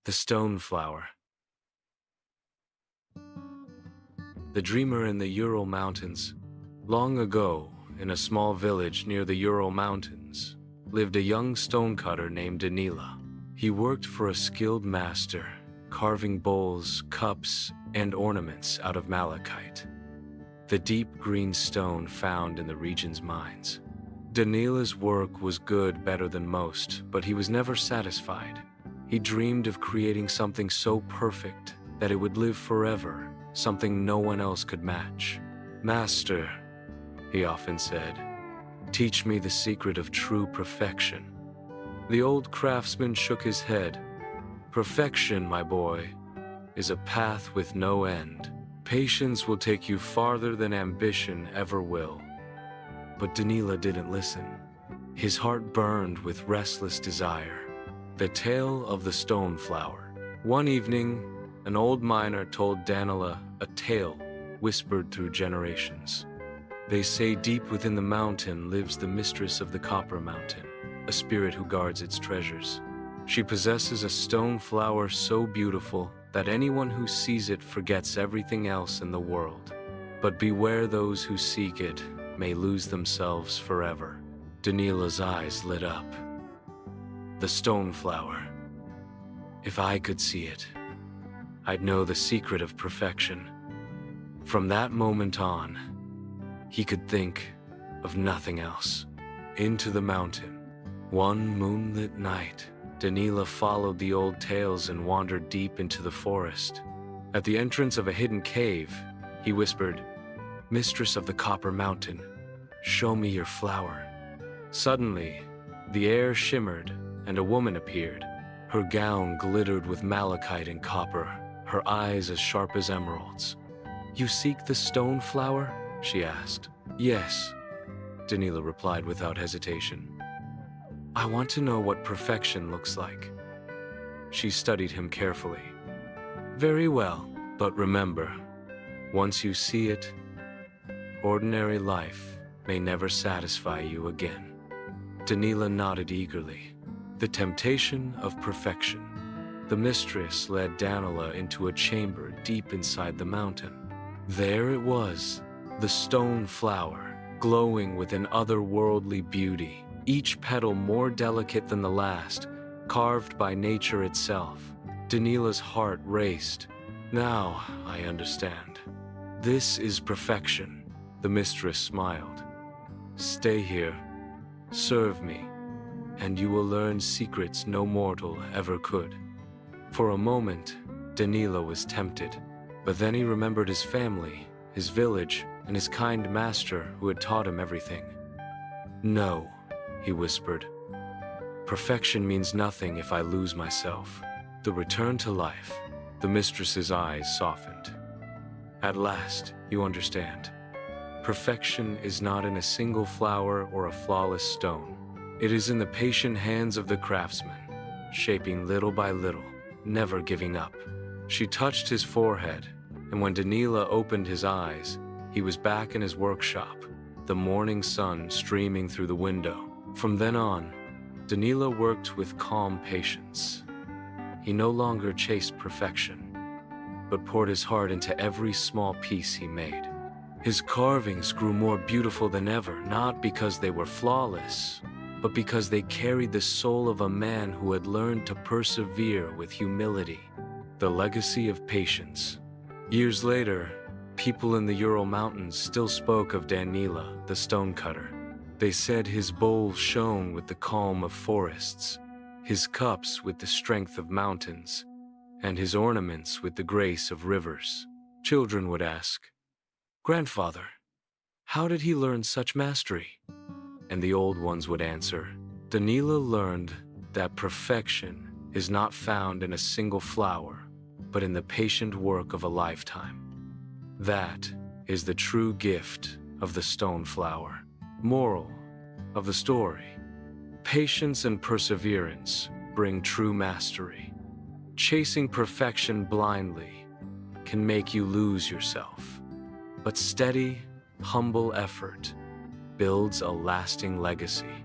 The Stone Flower. The dreamer in the Ural Mountains. Long ago, in a small village near the Ural Mountains, lived a young stonecutter named Danila. He worked for a skilled master, carving bowls, cups, and ornaments out of malachite, the deep green stone found in the region's mines. Danila's work was good, better than most, but he was never satisfied. He dreamed of creating something so perfect that it would live forever, something no one else could match. "Master," he often said, "teach me the secret of true perfection." The old craftsman shook his head. "Perfection, my boy, is a path with no end. Patience will take you farther than ambition ever will." But Danila didn't listen. His heart burned with restless desire. The Tale of the Stone Flower. One evening, an old miner told Danila a tale whispered through generations. They say deep within the mountain lives the mistress of the Copper Mountain, a spirit who guards its treasures. She possesses a stone flower so beautiful that anyone who sees it forgets everything else in the world. But beware, those who seek it may lose themselves forever. Danila's eyes lit up. The stone flower. If I could see it, I'd know the secret of perfection. From that moment on, he could think of nothing else. Into the mountain. One moonlit night, Danila followed the old tales and wandered deep into the forest. At the entrance of a hidden cave, he whispered, "Mistress of the Copper Mountain, show me your flower." Suddenly, the air shimmered and a woman appeared. Her gown glittered with malachite and copper, her eyes as sharp as emeralds. "You seek the stone flower?" she asked. "Yes," Danila replied without hesitation. "I want to know what perfection looks like." She studied him carefully. "Very well, but remember, once you see it, ordinary life may never satisfy you again." Danila nodded eagerly. The temptation of perfection. The mistress led Danila into a chamber deep inside the mountain. There it was, the stone flower, glowing with an otherworldly beauty, each petal more delicate than the last, carved by nature itself. Danila's heart raced. "Now I understand. This is perfection." The mistress smiled. "Stay here, serve me, and you will learn secrets no mortal ever could." For a moment, Danila was tempted, but then he remembered his family, his village, and his kind master who had taught him everything. "No," he whispered. "Perfection means nothing if I lose myself." The return to life. The mistress's eyes softened. "At last, you understand. Perfection is not in a single flower or a flawless stone. It is in the patient hands of the craftsman, shaping little by little, never giving up." She touched his forehead, and when Danila opened his eyes, he was back in his workshop, the morning sun streaming through the window. From then on, Danila worked with calm patience. He no longer chased perfection, but poured his heart into every small piece he made. His carvings grew more beautiful than ever, not because they were flawless, but because they carried the soul of a man who had learned to persevere with humility. The legacy of patience. Years later, people in the Ural Mountains still spoke of Danila, the stonecutter. They said his bowl shone with the calm of forests, his cups with the strength of mountains, and his ornaments with the grace of rivers. Children would ask, "Grandfather, how did he learn such mastery?" And the old ones would answer, "Danila learned that perfection is not found in a single flower, but in the patient work of a lifetime. That is the true gift of the stone flower." Moral of the story. Patience and perseverance bring true mastery. Chasing perfection blindly can make you lose yourself, but steady, humble effort builds a lasting legacy.